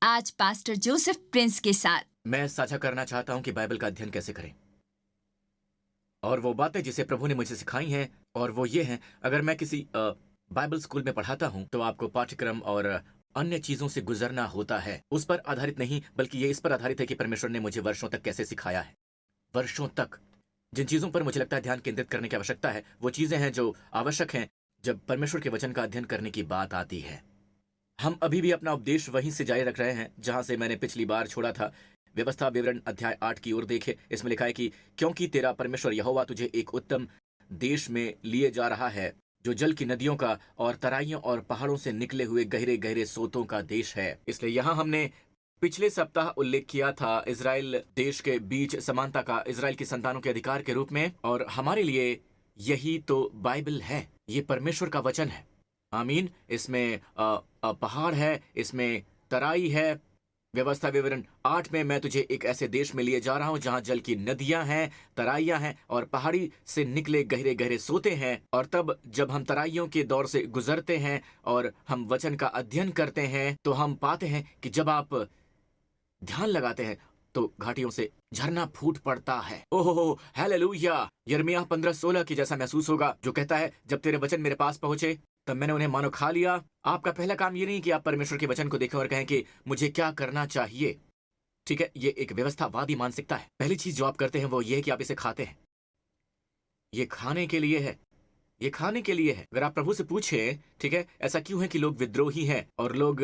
आज pastor Joseph Prince के साथ। मैं साझा करना चाहता हूं कि बाइबल का अध्ययन कैसे करें, और वो बातें जिसे प्रभु ने मुझे सिखाई हैं, और वो ये हैं, अगर मैं किसी बाइबल स्कूल में पढ़ाता हूं तो आपको पाठ्यक्रम और अन्य चीजों से गुजरना होता है। उस पर आधारित नहीं, बल्कि ये इस पर आधारित है कि परमेश्वर ने मुझे वर्षों तक कैसे सिखाया है। वर्षों तक जिन चीजों पर मुझे लगता है ध्यान केंद्रित करने की आवश्यकता है, वो चीजें हैं जो आवश्यक हैं जब परमेश्वर के वचन का अध्ययन करने की बात आती है। हम अभी भी अपना उपदेश वहीं से जारी रख रहे हैं जहां से मैंने पिछली बार छोड़ा था। व्यवस्था विवरण अध्याय 8 की ओर देखे। इसमें लिखा है कि क्योंकि तेरा परमेश्वर यहोवा तुझे एक उत्तम देश में लिए जा रहा है, जो जल की नदियों का और तराइयों और पहाड़ों से निकले हुए गहरे गहरे सोतों का देश है। इसलिए यहाँ हमने पिछले सप्ताह उल्लेख किया था इजराइल देश के बीच समानता का इजराइल की संतानों के अधिकार के रूप में, और हमारे लिए यही तो बाइबल है। ये परमेश्वर का वचन है। आमीन। इसमें पहाड़ है, इसमें तराई है। व्यवस्था विवरण 8 में मैं तुझे एक ऐसे देश में लिए जा रहा हूं जहां जल की नदियां हैं, तराइयां हैं और पहाड़ी से निकले गहरे गहरे सोते हैं। और तब जब हम तराइयों के दौर से गुजरते हैं और हम वचन का अध्ययन करते हैं तो हम पाते हैं कि जब आप ध्यान लगाते हैं तो घाटियों से झरना फूट पड़ता है। ओहो हालेलुया। यिर्मयाह 15:16 की जैसा महसूस होगा, जो कहता है जब तेरे वचन मेरे पास पहुंचे तब मैंने उन्हें मानो खा लिया। आपका पहला काम ये नहीं कि आप परमेश्वर के वचन को देखें और कहें कि मुझे क्या करना चाहिए। ठीक है, ये एक व्यवस्थावादी मानसिकता है। पहली चीज जो आप करते हैं वो ये है कि आप इसे खाते हैं। ये खाने के लिए है, ये खाने के लिए है। अगर आप प्रभु से पूछें, ठीक है, ऐसा क्यों है कि लोग विद्रोही हैं और लोग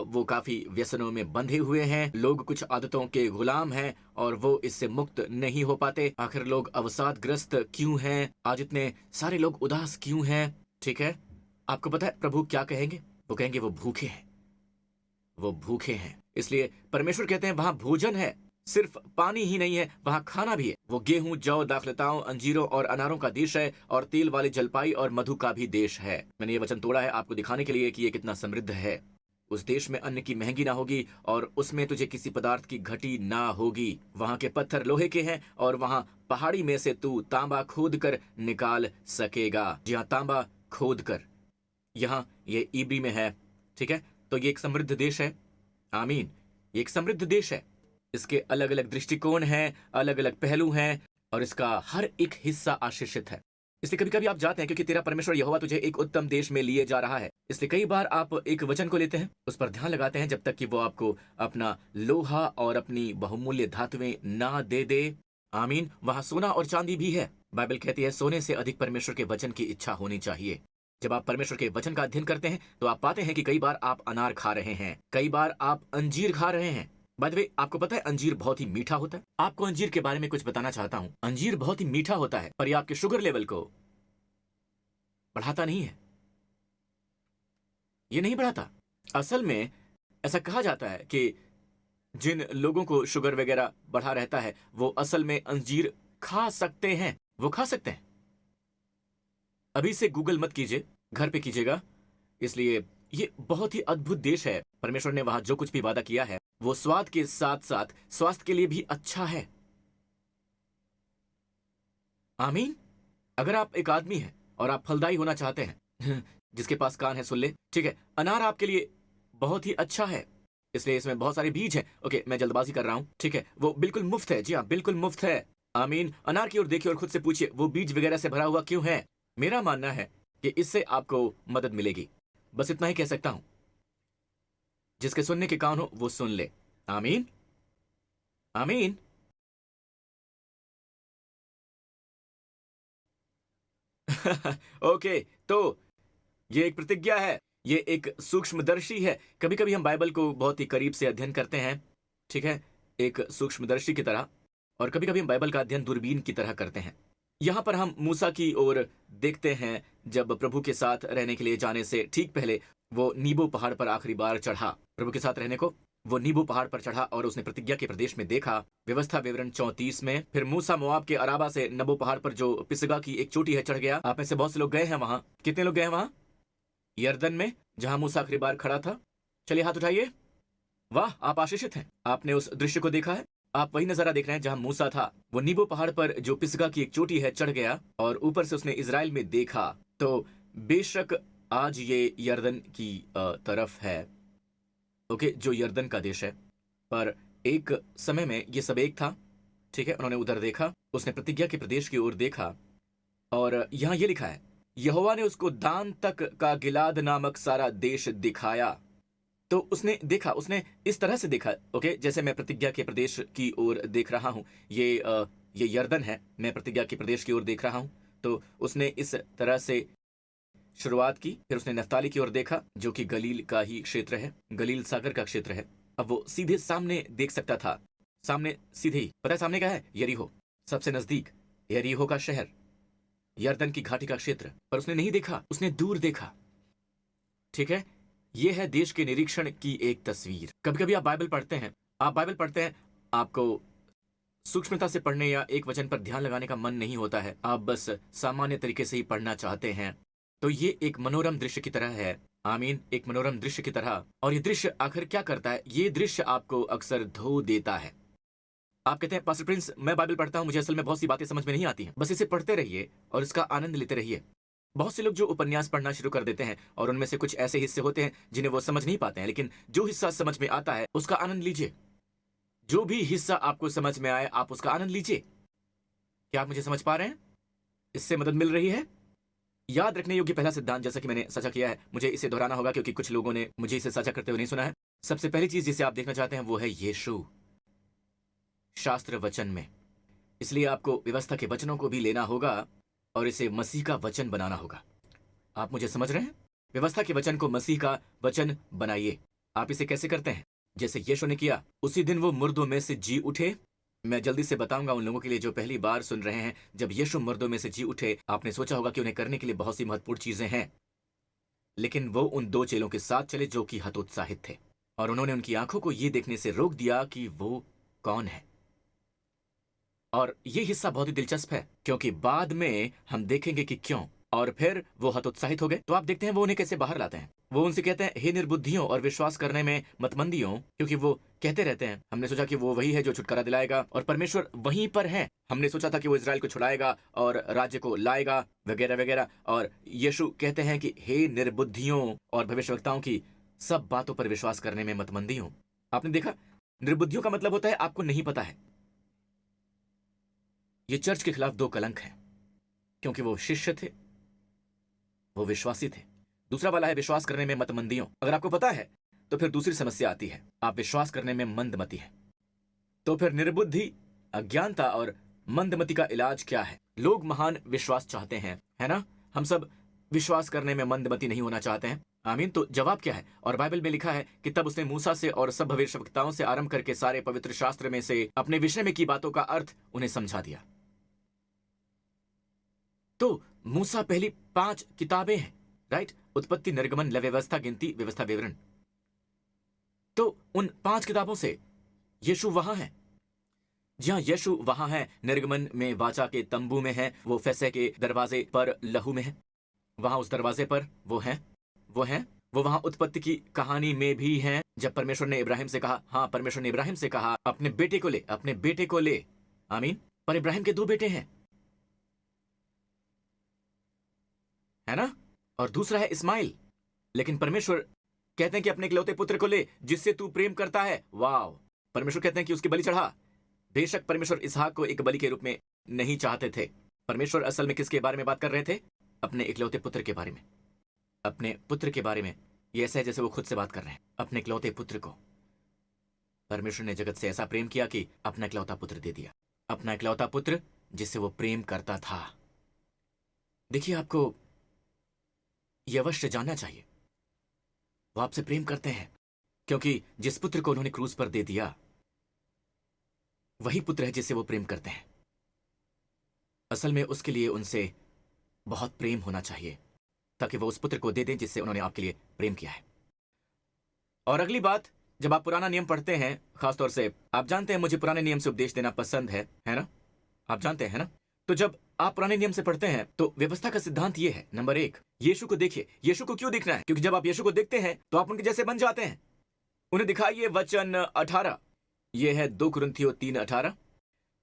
वो काफी व्यसनों में बंधे हुए हैं, लोग कुछ आदतों के गुलाम हैं और वो इससे मुक्त नहीं हो पाते। आखिर लोग अवसादग्रस्त क्यों हैं? आज इतने सारे लोग उदास क्यों हैं? ठीक है, आपको पता है प्रभु क्या कहेंगे? वो कहेंगे वो भूखे हैं, वो भूखे हैं। इसलिए परमेश्वर कहते हैं वहां भोजन है, सिर्फ पानी ही नहीं है, वहां खाना भी है। वो गेहूं, जौ, दाखलताओं, अंजीरों और अनारों का देश है और तेल वाली जलपाई और मधु का भी देश है। मैंने ये वचन तोड़ा है आपको दिखाने के लिए कि ये कितना समृद्ध है। उस देश में अन्न की महंगी ना होगी और उसमें तुझे किसी पदार्थ की घटी ना होगी। वहां के पत्थर लोहे के हैं और वहां पहाड़ी में से तू तांबा खोद कर निकाल सकेगा। जी हाँ, तांबा खोद कर। यहाँ ये इब्री में है। ठीक है, तो ये एक समृद्ध देश है। आमीन। ये एक समृद्ध देश है। इसके अलग अलग दृष्टिकोण हैं, अलग अलग पहलू हैं और इसका हर एक हिस्सा आशीषित है। इसलिए कभी कभी आप जाते हैं क्योंकि तेरा परमेश्वर यहोवा तुझे एक उत्तम देश में लिए जा रहा है। इसलिए कई बार आप एक वचन को लेते हैं, उस पर ध्यान लगाते हैं जब तक कि वो आपको अपना लोहा और अपनी बहुमूल्य धातुएं ना दे दे। आमीन। वहां सोना और चांदी भी है। बाइबल कहती है सोने से अधिक परमेश्वर के वचन की इच्छा होनी चाहिए। जब आप परमेश्वर के वचन का अध्ययन करते हैं तो आप पाते हैं कि कई बार आप अनार खा रहे हैं, कई बार आप अंजीर खा रहे हैं। बाय द वे, आपको पता है अंजीर बहुत ही मीठा होता है। आपको अंजीर के बारे में कुछ बताना चाहता हूं। अंजीर बहुत ही मीठा होता है पर यह आपके शुगर लेवल को बढ़ाता नहीं है। ये नहीं बढ़ाता। असल में ऐसा कहा जाता है कि जिन लोगों को शुगर वगैरह बढ़ा रहता है वो असल में अंजीर खा सकते हैं। वो खा सकते हैं। अभी से गूगल मत कीजिए, घर पे कीजिएगा। इसलिए ये बहुत ही अद्भुत देश है। परमेश्वर ने वहां जो कुछ भी वादा किया है वो स्वाद के साथ साथ स्वास्थ्य के लिए भी अच्छा है। आमीन। अगर आप एक आदमी हैं और आप फलदायी होना चाहते हैं जिसके पास कान है सुन ले। ठीक है, अनार आपके लिए बहुत ही अच्छा है। इसलिए इसमें बहुत सारे बीज हैं। ओके, मैं जल्दबाजी कर रहा हूं। ठीक है, वो बिल्कुल मुफ्त है। जी हाँ, बिल्कुल मुफ्त है। आमीन। अनार की ओर देखिए और खुद से पूछिए वो बीज वगैरह से भरा हुआ क्यों है। मेरा मानना है कि इससे आपको मदद मिलेगी। बस इतना ही कह सकता हूं। जिसके सुनने के कान हो वो सुन ले। आमीन। आमीन। ओके, तो ये एक प्रतिज्ञा है, ये एक सूक्ष्मदर्शी है। कभी कभी हम बाइबल को बहुत ही करीब से अध्ययन करते हैं, ठीक है, एक सूक्ष्मदर्शी की तरह, और कभी कभी हम बाइबल का अध्ययन दूरबीन की तरह करते हैं। यहां पर हम मूसा की ओर देखते हैं जब प्रभु के साथ रहने के लिए जाने से ठीक पहले वो नीबो पहाड़ पर आखिरी बार चढ़ा। प्रभु के साथ रहने को वो नीबो पहाड़ पर चढ़ा और उसने प्रतिज्ञा के प्रदेश में देखा। व्यवस्था विवरण 34 में। फिर मूसा मोआब के अराबा से नबो पहाड़ पर जो पिसगा की एक चोटी है चढ़ गया। आप में से बहुत से लोग गए हैं वहां। कितने लोग गए हैं वहां? यर्दन में, जहां मूसा आखिरी बार खड़ा था। चलिए हाथ उठाइए। वाह, आप आशीषित हैं। आपने उस दृश्य को देखा है। आप वही नजारा देख रहे हैं जहां मूसा था। वो नीबो पहाड़ पर जो पिसगा की एक चोटी है चढ़ गया और ऊपर से उसने इजराइल में देखा। तो बेशक आज ये यर्दन की तरफ है। ओके, जो यर्दन का देश है। पर एक समय में ये सब एक था, ठीक है। उन्होंने उधर देखा, उसने प्रतिज्ञा के प्रदेश की ओर देखा, और यहाँ ये लिखा है, यहोवा ने उसको दान तक का गिलाद नामक सारा देश दिखाया। तो उसने देखा, उसने इस तरह से देखा, ओके, जैसे मैं प्रतिज्ञा के प्रदेश की ओर देख रहा हूँ। ये यर्दन है, मैं प्रतिज्ञा के प्रदेश की ओर देख रहा हूँ। तो उसने इस तरह से शुरुआत की। फिर उसने नफ्ताली की ओर देखा, जो कि गलील का ही क्षेत्र है, गलील सागर का क्षेत्र है। अब वो सीधे सामने देख सकता था, सामने सीधे ही। पता है सामने क्या है? यरीहो, सबसे नजदीक यरीहो का शहर, यर्दन की घाटी का क्षेत्र। पर उसने नहीं देखा, उसने दूर देखा, ठीक है। यह है देश के निरीक्षण की एक तस्वीर। कभी कभी आप बाइबल पढ़ते हैं, आपको सूक्ष्मता से पढ़ने या एक वचन पर ध्यान लगाने का मन नहीं होता है, आप बस सामान्य तरीके से ही पढ़ना चाहते हैं। तो ये एक मनोरम दृश्य की तरह है, आमीन, एक मनोरम दृश्य की तरह। और ये दृश्य आखिर क्या करता है? ये दृश्य आपको अक्सर धो देता है। आप कहते हैं, पास्टर प्रिंस, मैं बाइबल पढ़ता हूँ, मुझे असल में बहुत सी बातें समझ में नहीं आती हैं। बस इसे पढ़ते रहिए और इसका आनंद लेते रहिए। बहुत से लोग जो उपन्यास पढ़ना शुरू कर देते हैं, और उनमें से कुछ ऐसे हिस्से होते हैं जिन्हें वो समझ नहीं पाते हैं, लेकिन जो हिस्सा समझ में आता है उसका आनंद लीजिए। जो भी हिस्सा आपको समझ में आए, आप उसका आनंद लीजिए। क्या आप मुझे समझ पा रहे हैं? इससे मदद मिल रही है? याद रखने योग्य पहला सिद्धांत, जैसा कि मैंने साझा किया है, मुझे इसे दोहराना होगा क्योंकि कुछ लोगों ने मुझे इसे साझा करते हुए नहीं सुना है। सबसे पहली चीज जिसे आप देखना चाहते हैं वो है यीशु शास्त्र वचन में। इसलिए आपको व्यवस्था के वचनों को भी लेना होगा और इसे मसीह का वचन बनाना होगा। आप मुझे समझ रहे हैं? व्यवस्था के वचन को मसीह का वचन बनाइए। आप इसे कैसे करते हैं? जैसे यीशु ने किया, उसी दिन वो मुर्दों में से जी उठे। मैं जल्दी से बताऊंगा उन लोगों के लिए जो पहली बार सुन रहे हैं। जब यीशु मुर्दों में से जी उठे, आपने सोचा होगा कि उन्हें करने के लिए बहुत सी महत्वपूर्ण चीजें हैं, लेकिन वो उन दो चेलों के साथ चले जो कि हतोत्साहित थे, और उन्होंने उनकी आंखों को ये देखने से रोक दिया कि वो कौन है। और ये हिस्सा बहुत ही दिलचस्प है, क्योंकि बाद में हम देखेंगे कि क्यों। और फिर वो हतोत्साहित हो गए। तो आप देखते हैं वो उन्हें कैसे बाहर लाते हैं। वो उनसे कहते हैं, हे निर्बुद्धियों और विश्वास करने में मतमंदियों, क्योंकि वो कहते रहते हैं, हमने सोचा कि वो वही है जो छुटकारा दिलाएगा, और परमेश्वर वहीं पर है। हमने सोचा था कि वो इजराइल को छुड़ाएगा और राज्य को लाएगा, वगैरह वगैरह। और यीशु कहते हैं कि हे निर्बुद्धियों और भविष्यवक्ताओं की सब बातों पर विश्वास करने में मतमंदियों। आपने देखा, निर्बुद्धियों का मतलब होता है आपको नहीं पता है। ये चर्च के खिलाफ दो कलंक हैं, क्योंकि वो शिष्य थे, वो विश्वासी थे। दूसरा वाला है विश्वास करने में मतमंदियों। अगर आपको पता है तो फिर दूसरी समस्या आती है, आप विश्वास करने में मंदमती हैं। तो फिर निर्बुद्धि, अज्ञानता और मंदमती का इलाज क्या है? लोग महान विश्वास चाहते हैं, है ना? हम सब विश्वास करने में मंदमती नहीं होना चाहते हैं, आमीन। तो जवाब क्या है? और बाइबल में लिखा है कि तब उसने मूसा से और सब भविष्यवक्ताओं से आरंभ करके सारे पवित्र शास्त्र में से अपने विषय में की बातों का अर्थ उन्हें समझा दिया। तो मूसा पहली 5 किताबें हैं, राइट? उत्पत्ति, निर्गमन, लय व्यवस्था, गिनती, व्यवस्था, विवरण। तो उन 5 किताबों से यीशु वहां है। जहां यीशु वहां है, निर्गमन में वाचा के तंबू में है, वो फैसह के दरवाजे पर लहू में है, वहां उस दरवाजे पर वो वहां उत्पत्ति की कहानी में भी है। जब परमेश्वर ने इब्राहिम से कहा, हाँ, परमेश्वर ने इब्राहिम से कहा अपने बेटे को ले, आमीन। पर इब्राहिम के 2 बेटे हैं, है ना? और दूसरा है इस्माइल। लेकिन परमेश्वर कहते हैं कि अपने इकलौते पुत्र को ले जिससे तू प्रेम करता है। वाव! परमेश्वर कहते हैं कि उसकी बलि चढ़ा। बेशक परमेश्वर इसहाक को एक बलि के रूप में नहीं चाहते थे। परमेश्वर असल में किसके बारे में बात कर रहे थे? अपने इकलौते पुत्र के बारे में, अपने पुत्र के बारे में। ये ऐसा है जैसे वो खुद से बात कर रहे हैं, अपने इकलौते पुत्र को। परमेश्वर ने जगत से ऐसा प्रेम किया कि अपना इकलौता पुत्र दे दिया, अपना इकलौता पुत्र जिससे वो प्रेम करता था। देखिए, आपको यह अवश्य जानना चाहिए, वो आपसे प्रेम करते हैं, क्योंकि जिस पुत्र को उन्होंने क्रूज पर दे दिया वही पुत्र है जिससे वो प्रेम करते हैं। असल में उसके लिए उनसे बहुत प्रेम होना चाहिए ताकि वो उस पुत्र को दे दें जिससे उन्होंने आपके लिए प्रेम किया है। और अगली बात, जब आप पुराना नियम पढ़ते हैं, खासतौर से आप जानते हैं मुझे पुराने नियम से उपदेश देना पसंद है ना? आप जानते हैं ना? तो जब आप पुराने नियम से पढ़ते हैं तो व्यवस्था का सिद्धांत ये है, नंबर 1, यीशु को देखिए। यीशु को क्यों देखना है? क्योंकि जब आप यीशु को देखते हैं तो आप उनके जैसे बन जाते हैं। उन्हें दिखाइए वचन 18, यह है 2 कुरिन्थियों 3:18।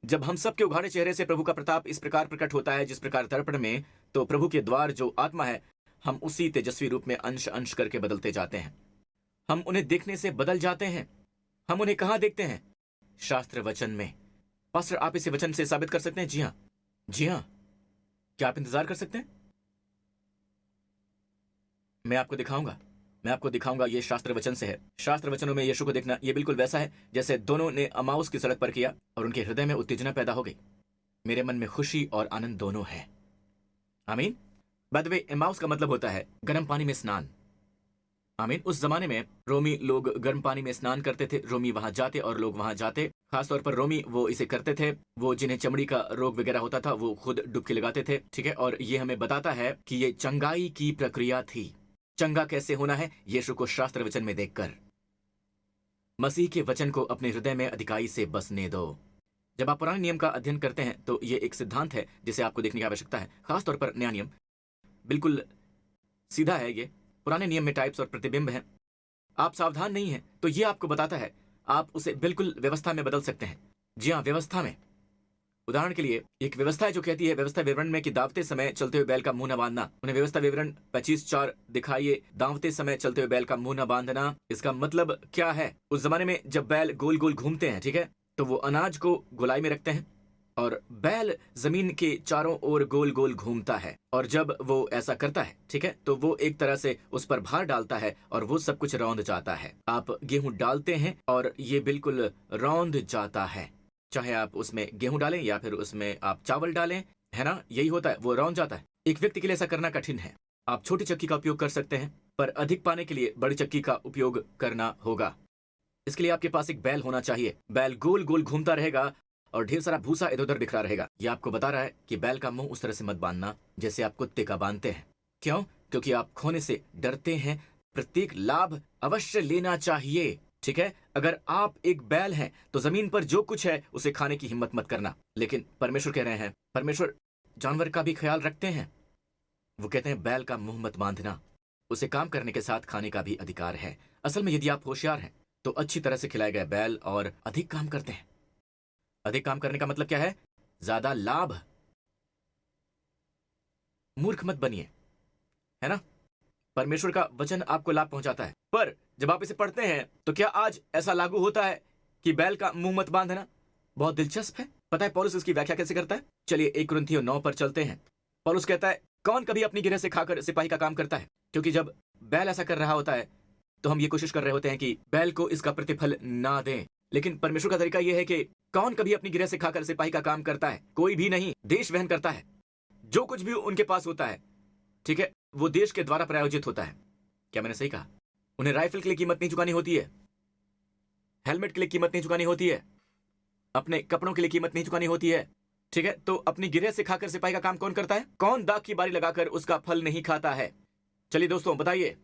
जब हम सब के उघाड़े चेहरे से प्रभु का प्रताप इस प्रकार प्रकट होता है जिस प्रकार दर्पण में, तो प्रभु के द्वार जो आत्मा है, हम उसी तेजस्वी रूप में अंश अंश करके बदलते जाते हैं। हम उन्हें देखने से बदल जाते हैं। हम उन्हें कहाँ देखते हैं? शास्त्र वचन में। पास्टर, आप इसे वचन से साबित कर सकते हैं? जी हाँ, जी हाँ। क्या आप इंतजार कर सकते हैं? मैं आपको दिखाऊंगा, मैं आपको दिखाऊंगा। ये शास्त्र वचन से है। शास्त्र वचनों में यीशु को देखना ये बिल्कुल वैसा है जैसे दोनों ने अमाउस की सड़क पर किया और उनके हृदय में उत्तेजना पैदा हो गई। मेरे मन में खुशी और आनंद दोनों है। आमीन। बाय द वे, एमाउस का मतलब होता है गर्म पानी में स्नान। आमीन। उस जमाने में रोमी लोग गर्म पानी में स्नान करते थे। रोमी वहां जाते और लोग वहां जाते। खासतौर पर रोमी वो इसे करते थे। वो जिन्हें चमड़ी का रोग वगैरह होता था वो खुद डुबकी लगाते थे। ठीक है, और ये हमें बताता है कि ये चंगाई की प्रक्रिया थी। चंगा कैसे होना है? यीशु को शास्त्र वचन में देखकर। मसीह के वचन को अपने हृदय में अधिकाई से बसने दो। जब आप पुराने नियम का अध्ययन करते हैं तो ये एक सिद्धांत है जिसे आपको देखने की आवश्यकता है। खासतौर पर नया नियम बिल्कुल सीधा है। ये पुराने नियम में टाइप्स और प्रतिबिंब हैं। आप सावधान नहीं हैं तो ये आपको बताता है आप उसे बिल्कुल व्यवस्था में बदल सकते हैं। जी हाँ, व्यवस्था में। उदाहरण के लिए एक व्यवस्था है जो कहती है व्यवस्था विवरण में कि दावते समय चलते हुए बैल का मुंह न बांधना। उन्हें व्यवस्था विवरण 25:4 दिखाइए। दावते समय चलते हुए बैल का मुंह न बांधना। इसका मतलब क्या है? उस जमाने में जब बैल गोल गोल घूमते हैं, ठीक है, तो वो अनाज को गोलाई में रखते हैं और बैल जमीन के चारों ओर गोल गोल घूमता है। और जब वो ऐसा करता है, ठीक है, तो वो एक तरह से उस पर भार डालता है और वो सब कुछ रौंद जाता है। आप गेहूं डालते हैं और ये बिल्कुल रौंद जाता है। चाहे आप उसमें गेहूं डालें या फिर उसमें आप चावल डालें, है ना, यही होता है, वो रौंद जाता है। एक व्यक्ति के लिए ऐसा करना कठिन है। आप छोटी चक्की का उपयोग कर सकते हैं, पर अधिक पाने के लिए बड़ी चक्की का उपयोग करना होगा। इसके लिए आपके पास एक बैल होना चाहिए। बैल गोल गोल घूमता रहेगा और ढेर सारा भूसा इधर उधर बिखरा रहेगा। यह आपको बता रहा है कि बैल का मुंह उस तरह से मत बांधना जैसे आप कुत्ते का बांधते हैं। क्यों? क्योंकि आप खोने से डरते हैं। प्रत्येक लाभ अवश्य लेना चाहिए। ठीक है, अगर आप एक बैल हैं तो जमीन पर जो कुछ है उसे खाने की हिम्मत मत करना। लेकिन परमेश्वर कह रहे हैं, परमेश्वर जानवर का भी ख्याल रखते हैं। वो कहते हैं बैल का मुंह मत बांधना। उसे काम करने के साथ खाने का भी अधिकार है। असल में यदि आप होशियार हैं तो अच्छी तरह से खिलाए गए बैल और अधिक काम करते हैं। अधिक काम करने का मतलब क्या है? ज्यादा लाभ। मूर्ख मत बनिए, है ना। परमेश्वर का वचन आपको लाभ पहुंचाता है, पर जब आप इसे पढ़ते हैं तो क्या आज ऐसा लागू होता है कि बैल का मुंह मत बांधना? बहुत दिलचस्प है। पता है पौलुस इसकी व्याख्या कैसे करता है? चलिए 1 कुरिन्थियों 9 पर चलते हैं। पौलुस कहता है, कौन कभी अपनी गिरह से खाकर सिपाही का काम करता है? क्योंकि जब बैल ऐसा कर रहा होता है तो हम ये कोशिश कर रहे होते हैं कि बैल को इसका प्रतिफल ना दें। लेकिन परमेश्वर का तरीका यह है कि कौन कभी अपनी गिरह से खाकर सिपाही का काम करता है? कोई भी नहीं। देश वहन करता है। जो कुछ भी उनके पास होता है, ठीक है, वो देश के द्वारा प्रायोजित होता है। क्या मैंने सही कहा? उन्हें राइफल के लिए कीमत नहीं चुकानी होती है, हेलमेट के लिए कीमत नहीं चुकानी होती है, अपने कपड़ों के लिए कीमत नहीं चुकानी होती है। ठीक है, तो अपनी गिरह से खाकर सिपाही का काम कौन करता है? कौन दाग की बारी लगाकर उसका फल नहीं खाता है? चलिए दोस्तों बताइए।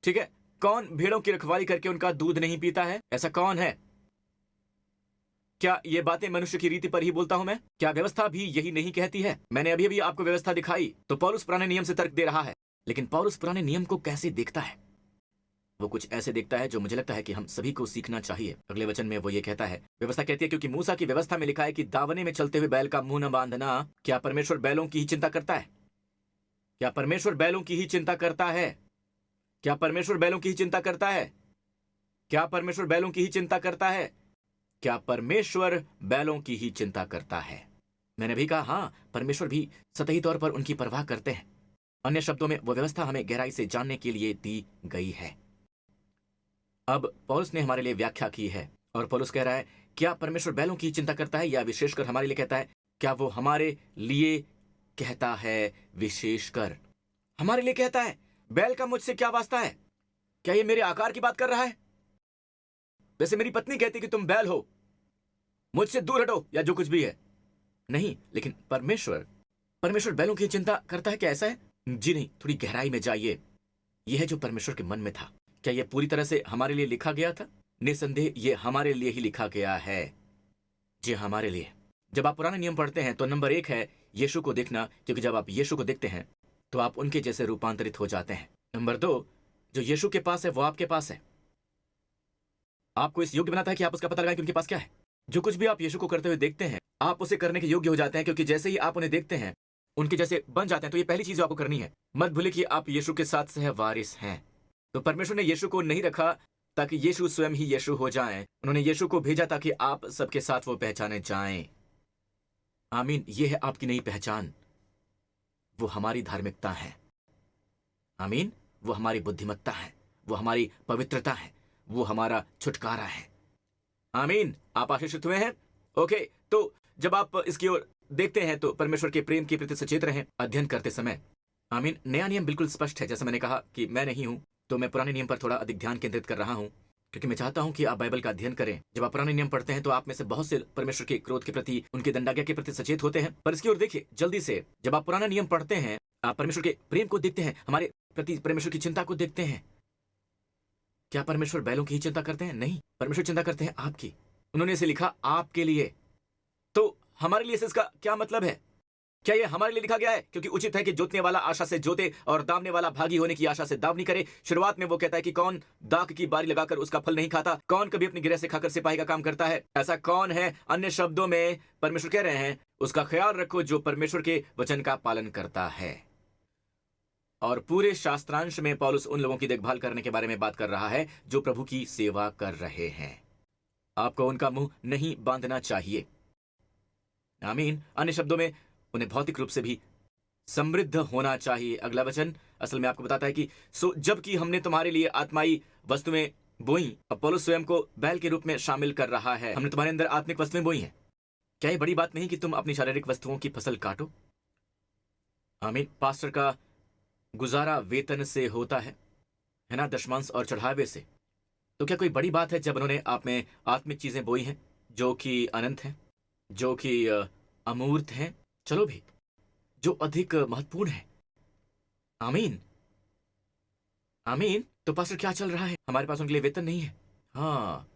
ठीक है, कौन भेड़ों की रखवाली करके उनका दूध नहीं पीता है? ऐसा कौन है? क्या ये बातें मनुष्य की रीति पर ही बोलता हूं मैं? क्या व्यवस्था भी यही नहीं कहती है? मैंने अभी अभी आपको व्यवस्था दिखाई। तो पौलुस पुराने नियम से तर्क दे रहा है, लेकिन पौलुस पुराने नियम को कैसे देखता है? वो कुछ ऐसे देखता है जो मुझे लगता है कि हम सभी को सीखना चाहिए। अगले वचन में वो ये कहता है, व्यवस्था कहती है क्योंकि मूसा की व्यवस्था में लिखा है कि दावने में चलते हुए बैल का मुंह न बांधना। क्या परमेश्वर बैलों की ही चिंता करता है? क्या परमेश्वर बैलों की ही चिंता करता है? क्या परमेश्वर बैलों की ही चिंता करता है? क्या परमेश्वर बैलों की ही चिंता करता है? क्या परमेश्वर बैलों की ही चिंता करता है? मैंने भी कहा हाँ, परमेश्वर भी सतही तौर पर उनकी परवाह करते हैं। अन्य शब्दों में वो व्यवस्था हमें गहराई से जानने के लिए दी गई है। अब पौलुस ने हमारे लिए व्याख्या की है और पौलुस कह रहा है, क्या परमेश्वर बैलों की चिंता करता है या विशेषकर हमारे लिए कहता है? क्या वो हमारे लिए कहता है? विशेषकर हमारे लिए कहता है। बैल का मुझसे क्या वास्ता है? क्या ये मेरे आकार की बात कर रहा है? वैसे मेरी पत्नी कहती कि तुम बैल हो, मुझसे दूर हटो, या जो कुछ भी है। नहीं, लेकिन परमेश्वर बैलों की चिंता करता है क्या? ऐसा है? जी नहीं, थोड़ी गहराई में जाइए। यह है जो परमेश्वर के मन में था। क्या यह पूरी तरह से हमारे लिए लिखा गया था? निसंदेह यह हमारे लिए ही लिखा गया है। जी, हमारे लिए। जब आप पुराने नियम पढ़ते हैं तो नंबर 1 है यीशु को देखना, क्योंकि जब आप यीशु को देखते हैं तो आप उनके जैसे रूपांतरित हो जाते हैं। नंबर 2, जो यीशु के पास है वो आपके पास है। आपको इस योग्य बनाता है कि आप उसका पता लगाएं कि उनके पास क्या है। जो कुछ भी आप यीशु को करते हुए देखते हैं, आप उसे करने के योग्य हो जाते हैं, क्योंकि जैसे ही आप उन्हें देखते हैं, उनके जैसे बन जाते हैं। तो ये पहली चीज जो आपको करनी है, मत भूलिए कि आप यीशु के साथ सहवारिस हैं। तो परमेश्वर ने यीशु को नहीं रखा ताकि यीशु स्वयं ही यीशु हो जाएं। उन्होंने यीशु को भेजा ताकि आप सबके साथ वो पहचाने जाएं। आमीन। ये है आपकी नई पहचान। वो हमारी धार्मिकता है। आमीन। वो हमारी बुद्धिमत्ता है, वो हमारी पवित्रता है, वो हमारा छुटकारा है। आमीन। आप आशीषित हुए हैं। ओके, तो जब आप इसकी ओर देखते हैं तो परमेश्वर के प्रेम के प्रति सचेत रहें अध्ययन करते समय। आमीन। नया नियम बिल्कुल स्पष्ट है। जैसे मैंने कहा कि मैं नहीं हूं, तो मैं पुराने नियम पर थोड़ा अधिक ध्यान केंद्रित कर रहा हूं, क्योंकि मैं चाहता हूं कि आप बाइबल का अध्ययन करें। जब आप पुराने नियम पढ़ते हैं तो आप में से बहुत से परमेश्वर के क्रोध के प्रति, उनके दंडाज्ञा के प्रति सचेत होते हैं। पर इसकी ओर देखिए जल्दी से, जब आप पुराना नियम पढ़ते हैं आप परमेश्वर के प्रेम को देखते हैं, हमारे प्रति परमेश्वर की चिंता को देखते हैं। क्या परमेश्वर बैलों की ही चिंता करते हैं? नहीं, परमेश्वर चिंता करते हैं आपकी। उन्होंने इसे लिखा आपके लिए। तो हमारे लिए इसका क्या मतलब है? क्या यह हमारे लिए लिखा गया है क्योंकि उचित है कि जोतने वाला आशा से जोते और दावने वाला भागी होने की आशा से दावनी करे? शुरुआत में वो कहता है कि कौन दाख की बारी लगाकर उसका फल नहीं खाता, कौन कभी अपनी गिरह से खाकर सिपाही का काम करता है? ऐसा कौन है? अन्य शब्दों में परमेश्वर कह रहे हैं उसका ख्याल रखो जो परमेश्वर के वचन का पालन करता है। और पूरे शास्त्रांश में पौलुस उन लोगों की देखभाल करने के बारे में बात कर रहा है जो प्रभु की सेवा कर रहे हैं। आपको उनका मुंह नहीं बांधना चाहिए। आमीन। अन्य शब्दों में उन्हें भौतिक रूप से भी समृद्ध होना चाहिए। अगला वचन असल में आपको बताता है कि सो जबकि हमने तुम्हारे लिए आत्माई वस्तुएं बोई, अब पौलुस स्वयं को बैल के रूप में शामिल कर रहा है। हमने तुम्हारे अंदर आत्मिक वस्तुएं बोई हैं। क्या ये बड़ी बात नहीं कि तुम अपनी शारीरिक वस्तुओं की फसल काटो? आमीन। पास्टर का गुजारा वेतन से होता है ना, दशमांश और चढ़ावे से। तो क्या कोई बड़ी बात है जब उन्होंने आप में आत्मिक चीजें बोई हैं जो कि अनंत हैं, जो कि अमूर्त हैं, चलो भी जो अधिक महत्वपूर्ण है? आमीन। आमीन। तो पास्टर क्या चल रहा है? हमारे पास उनके लिए वेतन नहीं है। हाँ,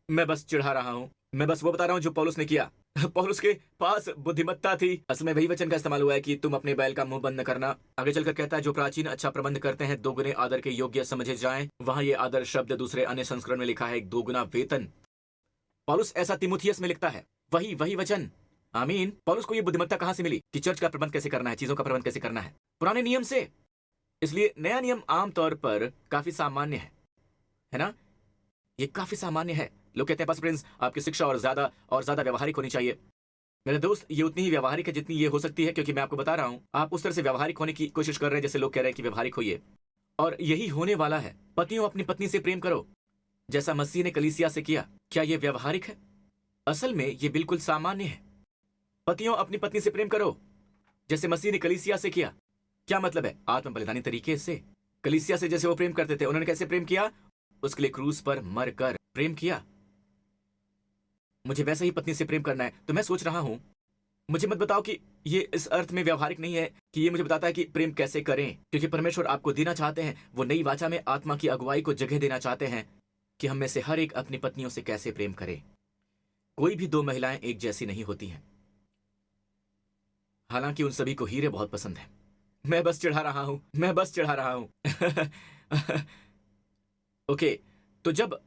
मैं बस चिढ़ा रहा हूं, मैं बस वो बता रहा हूं जो पौलुस ने किया। पौलुस के पास बुद्धिमत्ता थी। असल में वही वचन का इस्तेमाल हुआ है कि तुम अपने बैल का मुंह बंद न करना। आगे चलकर कहता है जो प्राचीन अच्छा प्रबंध करते हैं दोगुने आदर के योग्य समझे जाएं। वहां ये आदर शब्द दूसरे अन्य संस्करण में लिखा है दोगुना वेतन। पौलुस ऐसा तिमुथियस में लिखता है, वही वचन। आमीन। पौलुस को ये बुद्धिमत्ता कहां से मिली कि चर्च का प्रबंध कैसे करना है, चीजों का प्रबंध कैसे करना है? पुराने नियम से। इसलिए नया नियम आमतौर पर काफी सामान्य है ना? ये काफी सामान्य है। लोग कहते हैं पास्टर प्रिंस आपकी शिक्षा और ज्यादा व्यवहारिक होनी चाहिए। मेरे दोस्त, ये उतनी ही व्यवहारिक है जितनी ये हो सकती है, क्योंकि मैं आपको बता रहा हूं आप उस तरह से व्यवहारिक होने की कोशिश कर रहे हैं जैसे लोग कह रहे हैं कि व्यवहारिक होइए, और यही होने वाला है। पतियों अपनी पत्नी से प्रेम करो जैसा मसीह ने कलीसिया से किया। क्या यह व्यवहारिक है? असल में यह बिल्कुल सामान्य है। पतियों अपनी पत्नी से प्रेम करो जैसे मसीह ने कलीसिया से किया। क्या मतलब है? आत्म बलिदानी तरीके से। कलीसिया से जैसे वो प्रेम करते थे, उन्होंने कैसे प्रेम किया? उसके लिए क्रूस पर मरकर प्रेम किया। मुझे वैसे ही पत्नी से प्रेम करना है। तो मैं सोच रहा हूं, मुझे मत बताओ कि ये इस अर्थ में व्यवहारिक नहीं है कि ये मुझे बताता है कि प्रेम कैसे करें, क्योंकि परमेश्वर आपको देना चाहते हैं, वो नई वाचा में आत्मा की अगुवाई को जगह देना चाहते हैं कि हम में से हर एक अपनी पत्नियों से कैसे प्रेम करे। कोई भी दो महिलाएं एक जैसी नहीं होती हैं, हालांकि उन सभी को हीरे बहुत पसंद है। मैं बस चिढ़ा रहा हूं। ओके, तो जब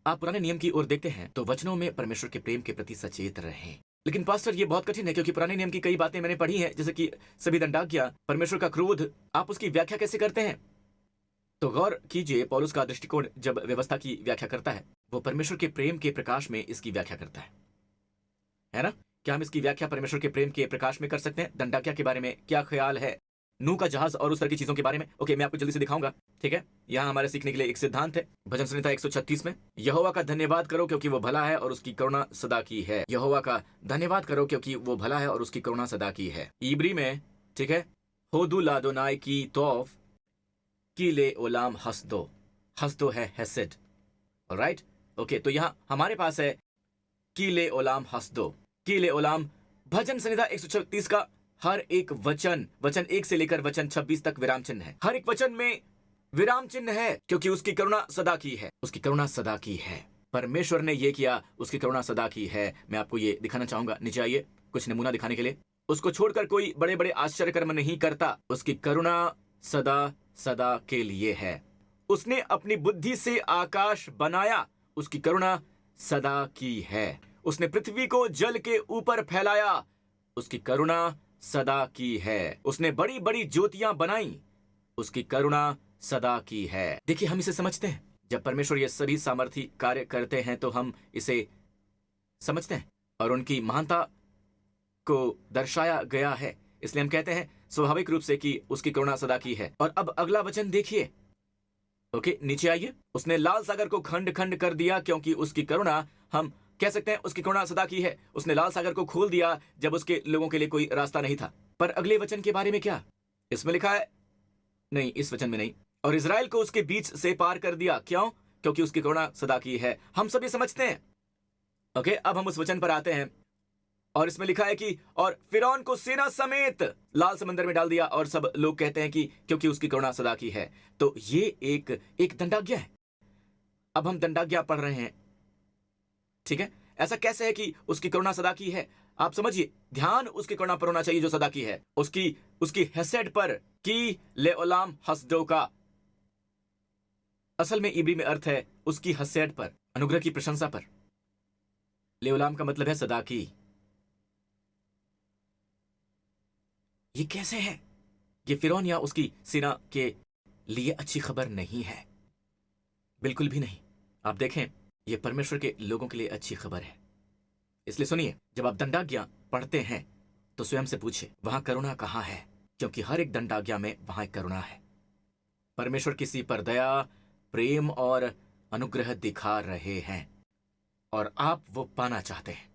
आप पुराने नियम की ओर देखते हैं तो वचनों में परमेश्वर के प्रेम के प्रति सचेत रहें। लेकिन पास्टर ये बहुत कठिन है, क्योंकि पुराने नियम की कई बातें मैंने पढ़ी हैं, जैसे कि सभी दंडाज्ञा, परमेश्वर का क्रोध, आप उसकी व्याख्या कैसे करते हैं? तो गौर कीजिए, पौलुस का दृष्टिकोण जब व्यवस्था की व्याख्या करता है वो परमेश्वर के प्रेम के प्रकाश में इसकी व्याख्या करता है ना? क्या हम इसकी व्याख्या परमेश्वर के प्रेम के प्रकाश में कर सकते हैं? दंडाज्ञा के बारे में क्या ख्याल है? नूह का जहाज और उस तरह की चीजों के बारे में। ओके, मैं आपको जल्दी से दिखाऊंगा, ठीक है? यहाँ हमारे सीखने के लिए एक सिद्धांत है। भजन संहिता 136 में, यहोवा का धन्यवाद करो क्योंकि वो भला है और उसकी करुणा सदा की है। यहोवा का धन्यवाद करो क्योंकि वो भला है और उसकी करुणा सदा की है। इब्री में, ठीक है, होदू लादोनाई की तौफ की ले ओलाम हसदो है हेसेड। ऑलराइट, ओके, तो यहाँ हमारे पास है की ले ओलाम हसदो, की ले ओलाम। भजन संहिता 136 का हर एक वचन 1 से लेकर वचन 26 तक विराम चिन्ह है। हर एक वचन में विराम चिन्ह है, क्योंकि उसकी करुणा सदा की है। उसकी करुणा सदा की है। परमेश्वर ने ये किया, उसकी करुणा सदा की है। मैं आपको ये दिखाना चाहूंगा, नीचे आइए, कुछ नमूना दिखाने के लिए। उसको छोड़कर कोई बड़े बड़े आश्चर्य कर्म नहीं करता। उसकी करुणा सदा सदा के लिए है। उसने अपनी बुद्धि से आकाश बनाया, उसकी करुणा सदा की है। उसने पृथ्वी को जल के ऊपर फैलाया, उसकी करुणा सदा की है। उसने बड़ी बड़ी ज्योतियां बनाई, उसकी करुणा सदा की है। देखिए, हम इसे समझते हैं। जब परमेश्वर ये सभी सामर्थी कार्य करते हैं तो हम इसे समझते हैं और उनकी महानता को दर्शाया गया है। इसलिए हम कहते हैं स्वाभाविक रूप से कि उसकी करुणा सदा की है। और अब अगला वचन देखिए। ओके, नीचे आइए। उसने लाल सागर को खंड खंड कर दिया क्योंकि उसकी करुणा, हम कह सकते हैं उसकी करुणा सदा की है। उसने लाल सागर को खोल दिया जब उसके लोगों के लिए कोई रास्ता नहीं था। पर अगले वचन के बारे में क्या? इसमें लिखा है, नहीं, इस वचन में नहीं। और इजराइल को उसके बीच से पार कर दिया। क्यों? क्योंकि उसकी करुणा सदा की है। हम सभी समझते हैं। ओके, अब हम उस वचन पर आते हैं और इसमें लिखा है कि और फिरौन को सेना समेत लाल समंदर में डाल दिया। और सब लोग कहते हैं कि क्योंकि उसकी करुणा सदा की है। तो ये एक दंडाज्ञा है। अब हम दंडाज्ञा पढ़ रहे हैं, ठीक है? ऐसा कैसे है कि उसकी करुणा सदा की है? आप समझिए, ध्यान उसकी करुणा पर होना चाहिए जो सदा की है। उसकी हेसेड पर, की लेओलाम हसदो का असल में इब्री में अर्थ है उसकी हसेड पर, अनुग्रह की प्रशंसा पर। लेओलाम का मतलब है सदा की। ये कैसे है? ये फिरौन या उसकी सेना के लिए अच्छी खबर नहीं है, बिल्कुल भी नहीं। आप देखें, ये परमेश्वर के लोगों के लिए अच्छी खबर है। इसलिए सुनिए, जब आप दंडाज्ञा पढ़ते हैं तो स्वयं से पूछिए वहां करुणा कहां है, क्योंकि हर एक दंडाज्ञा में वहां एक करुणा है। परमेश्वर किसी पर दया, प्रेम और अनुग्रह दिखा रहे हैं और आप वो पाना चाहते हैं।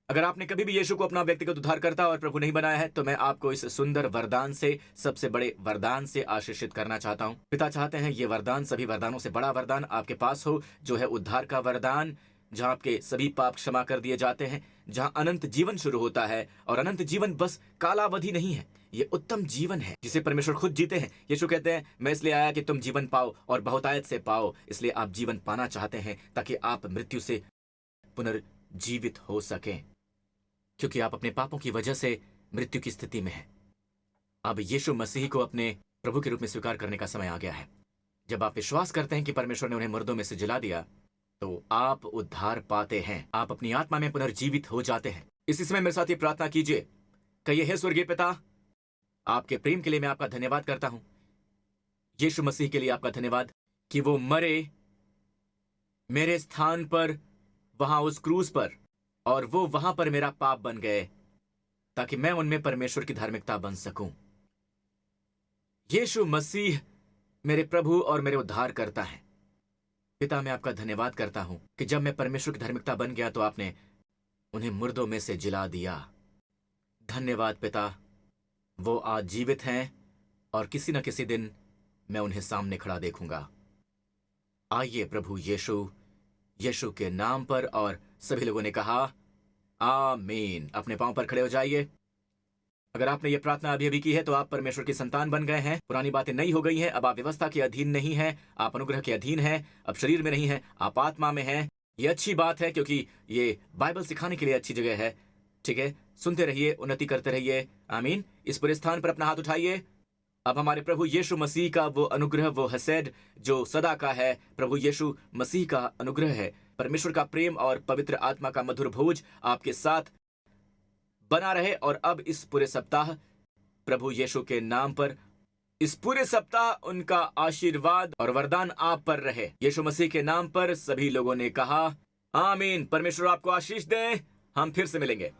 अगर आपने कभी भी यीशु को अपना व्यक्तिगत उद्धारकर्ता और प्रभु नहीं बनाया है तो मैं आपको इस सुंदर वरदान से, सबसे बड़े वरदान से आशीषित करना चाहता हूं। पिता चाहते हैं ये वरदान सभी वरदानों से बड़ा वरदान आपके पास हो, जो है उद्धार का वरदान, जहां आपके सभी पाप क्षमा कर दिए जाते हैं, जहां अनंत जीवन शुरू होता है। और अनंत जीवन बस कालावधि नहीं है, ये उत्तम जीवन है जिसे परमेश्वर खुद जीते हैं। यीशु कहते हैं, मैं इसलिए आया कि तुम जीवन पाओ और बहुतायत से पाओ। इसलिए आप जीवन पाना चाहते हैं ताकि आप मृत्यु से पुनर्जीवित हो सकें, क्योंकि आप अपने पापों की वजह से मृत्यु की स्थिति में हैं। अब यीशु मसीह को अपने प्रभु के रूप में स्वीकार करने का समय आ गया है। जब आप विश्वास करते हैं कि परमेश्वर ने उन्हें मुर्दों में से जिला दिया तो आप उद्धार पाते हैं, आप अपनी आत्मा में पुनर्जीवित हो जाते हैं। इसी समय मेरे साथ ये प्रार्थना कीजिए। कहिए, हे स्वर्गीय पिता, आपके प्रेम के लिए मैं आपका धन्यवाद करता हूं। यीशु मसीह के लिए आपका धन्यवाद कि वो मरे मेरे स्थान पर, वहां उस क्रूज पर, और वो वहां पर मेरा पाप बन गए ताकि मैं उनमें परमेश्वर की धार्मिकता बन सकूं। यीशु मसीह मेरे प्रभु और मेरे उद्धार करता है। पिता, मैं आपका धन्यवाद करता हूं कि जब मैं परमेश्वर की धार्मिकता बन गया तो आपने उन्हें मुर्दों में से जिला दिया। धन्यवाद पिता, वो आज जीवित हैं और किसी न किसी दिन मैं उन्हें सामने खड़ा देखूंगा। आइए प्रभु यीशु के नाम पर। और सभी लोगों ने कहा आमीन। अपने पांव पर खड़े हो जाइए। अगर आपने ये प्रार्थना अभी अभी की है तो आप परमेश्वर की संतान बन गए हैं। पुरानी बातें नई हो गई हैं। अब आप व्यवस्था के अधीन नहीं हैं, आप अनुग्रह के अधीन हैं। अब शरीर में नहीं हैं, आप आत्मा में हैं। ये अच्छी बात है क्योंकि ये बाइबल सिखाने के लिए अच्छी जगह है। ठीक है, सुनते रहिए, उन्नति करते रहिए। आमीन। इस पूरे स्थान पर अपना हाथ उठाइए। अब हमारे प्रभु यीशु मसीह का वो अनुग्रह, वो हसेड जो सदा का है, प्रभु यीशु मसीह का अनुग्रह है, परमेश्वर का प्रेम और पवित्र आत्मा का मधुर भोज आपके साथ बना रहे। और अब इस पूरे सप्ताह प्रभु यीशु के नाम पर, इस पूरे सप्ताह उनका आशीर्वाद और वरदान आप पर रहे। यीशु मसीह के नाम पर सभी लोगों ने कहा आमीन। परमेश्वर आपको आशीष दे। हम फिर से मिलेंगे।